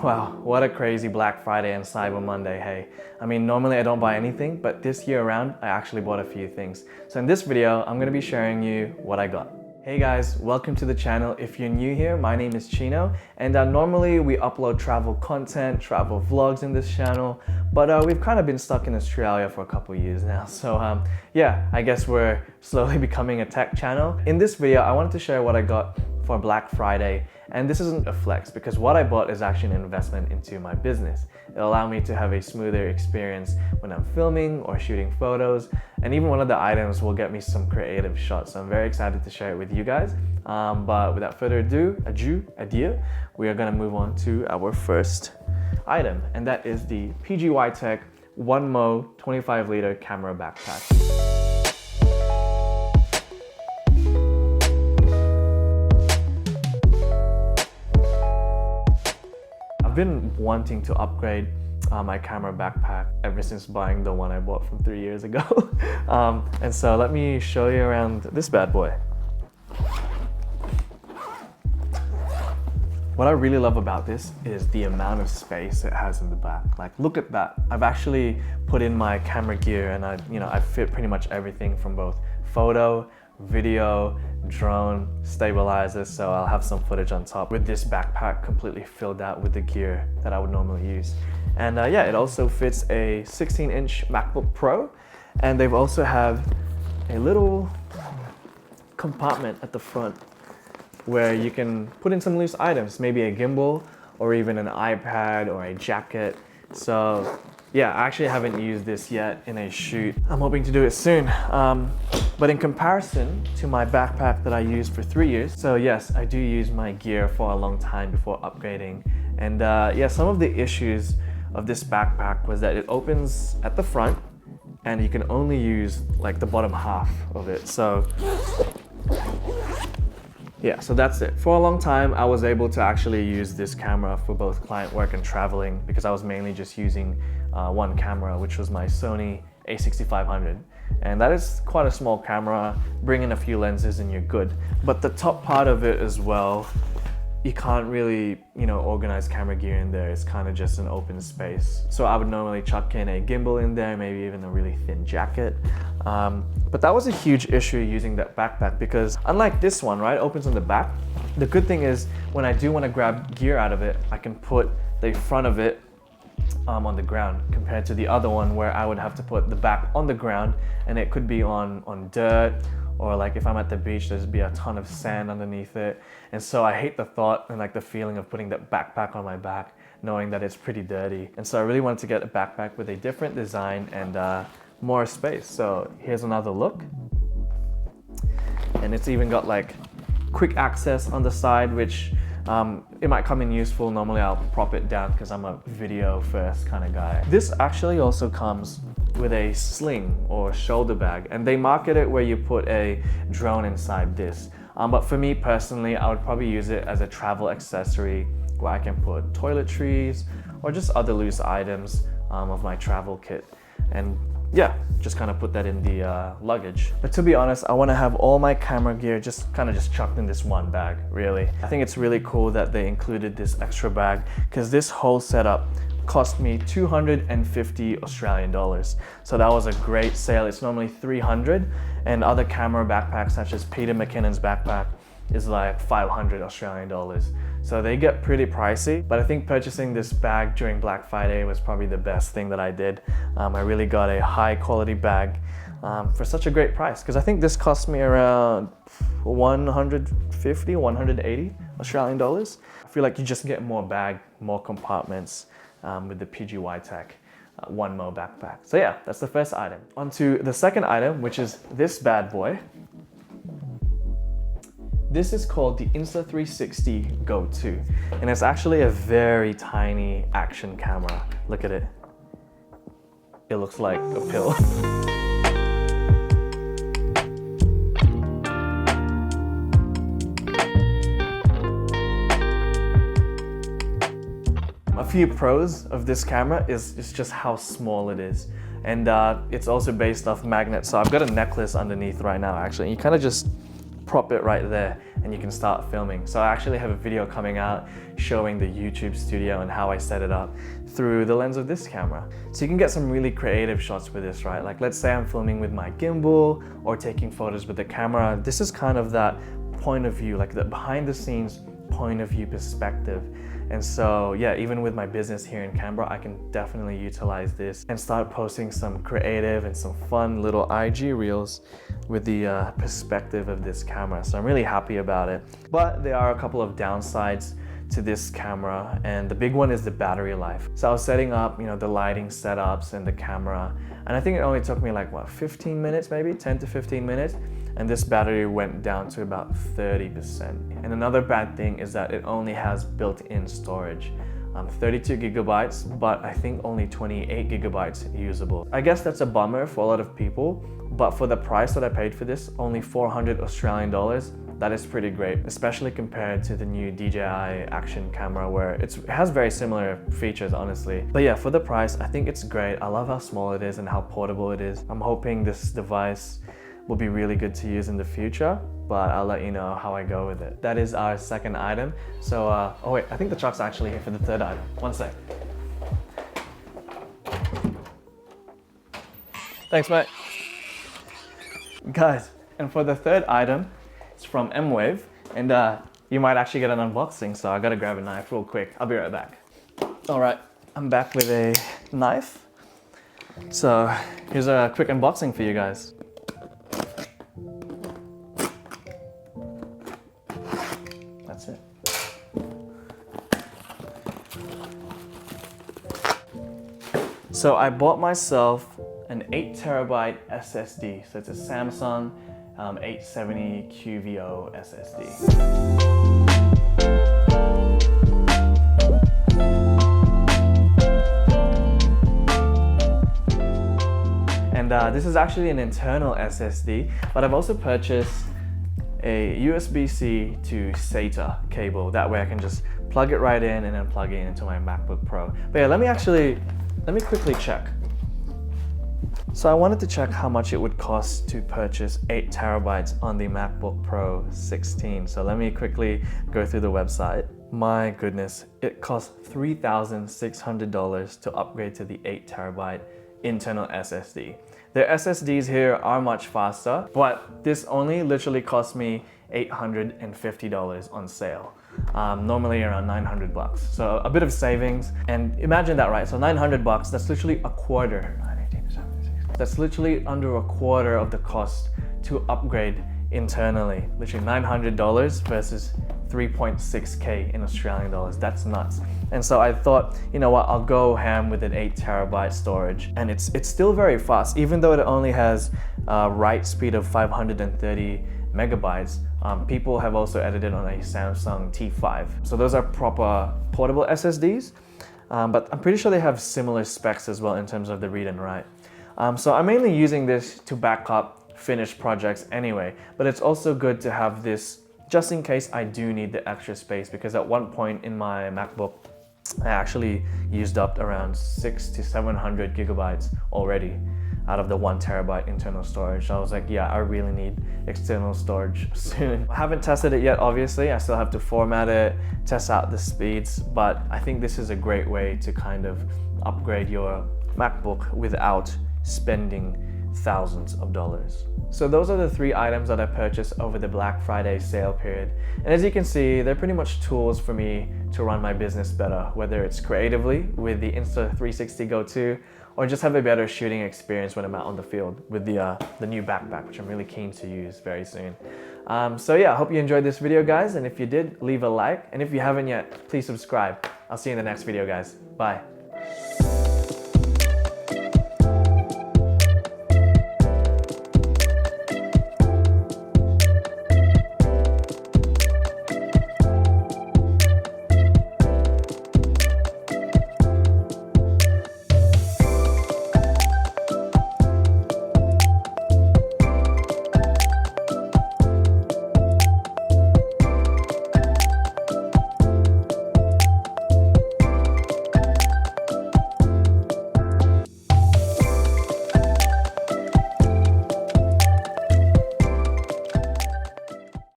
Wow, what a crazy Black Friday and Cyber Monday, hey. I mean, normally I don't buy anything, but this year around, I actually bought a few things. So in this video, I'm gonna be sharing you what I got. Hey guys, welcome to the channel. If you're new here, my name is Cheno, and normally we upload travel content, travel vlogs in this channel, but we've kind of been stuck in Australia for a couple years now. So yeah, I guess we're slowly becoming a tech channel. In this video, I wanted to share what I got for Black Friday, and this isn't a flex because what I bought is actually an investment into my business. It'll allow me to have a smoother experience when I'm filming or shooting photos, and even one of the items will get me some creative shots. So I'm very excited to share it with you guys. But without further ado, we are gonna move on to our first item, and that is the PGY Tech 1MO 25-liter camera backpack. I've been wanting to upgrade my camera backpack ever since buying the one I bought from 3 years ago. And so let me show you around this bad boy. What I really love about this is the amount of space it has in the back. Like, look at that. I've actually put in my camera gear and I fit pretty much everything from both photo, video, drone, stabilizers, so I'll have some footage on top with this backpack completely filled out with the gear that I would normally use. And yeah, it also fits a 16-inch MacBook Pro, and they've also have a little compartment at the front where you can put in some loose items, maybe a gimbal or even an iPad or a jacket. So yeah, I actually haven't used this yet in a shoot. I'm hoping to do it soon. But in comparison to my backpack that I used for 3 years, so yes, I do use my gear for a long time before upgrading. And yeah, some of the issues of this backpack was that it opens at the front and you can only use like the bottom half of it. So yeah, so that's it. For a long time, I was able to actually use this camera for both client work and traveling because I was mainly just using one camera, which was my Sony a6500. And that is quite a small camera. Bring in a few lenses and you're good. But the top part of it as well, you can't really, organize camera gear in there. It's kind of just an open space. So I would normally chuck in a gimbal in there, maybe even a really thin jacket. But that was a huge issue using that backpack because unlike this one, right, opens on the back. The good thing is when I do want to grab gear out of it, I can put the front of it on the ground compared to the other one where I would have to put the back on the ground and it could be on dirt, or like if I'm at the beach, there's be a ton of sand underneath it. And so I hate the thought and like the feeling of putting that backpack on my back, knowing that it's pretty dirty. And so I really wanted to get a backpack with a different design and more space. So here's another look. And it's even got like quick access on the side, which it might come in useful. Normally I'll prop it down because I'm a video first kind of guy. This actually also comes with a sling or shoulder bag, and they market it where you put a drone inside this. But for me personally, I would probably use it as a travel accessory where I can put toiletries or just other loose items of my travel kit. And yeah, just kind of put that in the luggage. But to be honest, I want to have all my camera gear just chucked in this one bag, really. I think it's really cool that they included this extra bag because this whole setup cost me 250 Australian dollars. So that was a great sale. It's normally 300, and other camera backpacks such as Peter McKinnon's backpack is like 500 Australian dollars. So they get pretty pricey, but I think purchasing this bag during Black Friday was probably the best thing that I did. I really got a high quality bag for such a great price, because I think this cost me around 150, 180 Australian dollars. I feel like you just get more bag, more compartments with the PGY Tech 1MO backpack. So yeah, that's the first item. On to the second item, which is this bad boy. This is called the Insta360 Go 2, and it's actually a very tiny action camera. Look at it. It looks like a pill. A few pros of this camera is just how small it is. And it's also based off magnets. So I've got a necklace underneath right now, actually. You kind of just prop it right there and you can start filming. So I actually have a video coming out showing the YouTube studio and how I set it up through the lens of this camera. So you can get some really creative shots with this, right? Like let's say I'm filming with my gimbal or taking photos with the camera. This is kind of that point of view, like the behind the scenes point of view perspective. And so yeah, even with my business here in Canberra, I can definitely utilize this and start posting some creative and some fun little IG reels with the perspective of this camera. So I'm really happy about it. But there are a couple of downsides to this camera, and the big one is the battery life. So I was setting up, the lighting setups and the camera, and I think it only took me like 15 minutes, maybe 10 to 15 minutes. And this battery went down to about 30%. And another bad thing is that it only has built-in storage. 32 gigabytes, but I think only 28 gigabytes usable. I guess that's a bummer for a lot of people, but for the price that I paid for this, only 400 Australian dollars, that is pretty great, especially compared to the new DJI action camera where it has very similar features, honestly. But yeah, for the price, I think it's great. I love how small it is and how portable it is. I'm hoping this device will be really good to use in the future, but I'll let you know how I go with it. That is our second item. So, oh wait, I think the truck's actually here for the third item. One sec. Thanks, mate. Guys, and for the third item, it's from M-Wave, and you might actually get an unboxing, so I gotta grab a knife real quick. I'll be right back. All right, I'm back with a knife. So here's a quick unboxing for you guys. That's it. So I bought myself an 8TB SSD. So it's a Samsung 870 QVO SSD. And this is actually an internal SSD, but I've also purchased a USB-C to SATA cable. That way I can just plug it right in and then plug it into my MacBook Pro. But yeah, let me quickly check. So I wanted to check how much it would cost to purchase 8TB on the MacBook Pro 16. So let me quickly go through the website. My goodness, it costs $3,600 to upgrade to the 8TB internal SSD. Their SSDs here are much faster, but this only literally cost me $850 on sale. Normally around 900 bucks. So a bit of savings, and imagine that, right? So 900 bucks, that's literally a quarter. That's literally under a quarter of the cost to upgrade internally. Literally $900 versus 3.6K in Australian dollars. That's nuts. And so I thought, you know what, I'll go ham with an 8TB storage. And it's still very fast, even though it only has a write speed of 530 megabytes. People have also edited on a Samsung T5. So those are proper portable SSDs, but I'm pretty sure they have similar specs as well in terms of the read and write. So I'm mainly using this to back up finished projects anyway, but it's also good to have this just in case I do need the extra space, because at one point in my MacBook, I actually used up around 600 to 700 gigabytes already out of the 1TB internal storage. So I was like, yeah, I really need external storage soon. I haven't tested it yet, obviously. I still have to format it, test out the speeds, but I think this is a great way to kind of upgrade your MacBook without spending thousands of dollars. So those are the three items that I purchased over the Black Friday sale period. And as you can see, they're pretty much tools for me to run my business better, whether it's creatively with the Insta360 Go 2, or just have a better shooting experience when I'm out on the field with the new backpack, which I'm really keen to use very soon. So yeah, I hope you enjoyed this video, guys. And if you did, leave a like. And if you haven't yet, please subscribe. I'll see you in the next video, guys. Bye.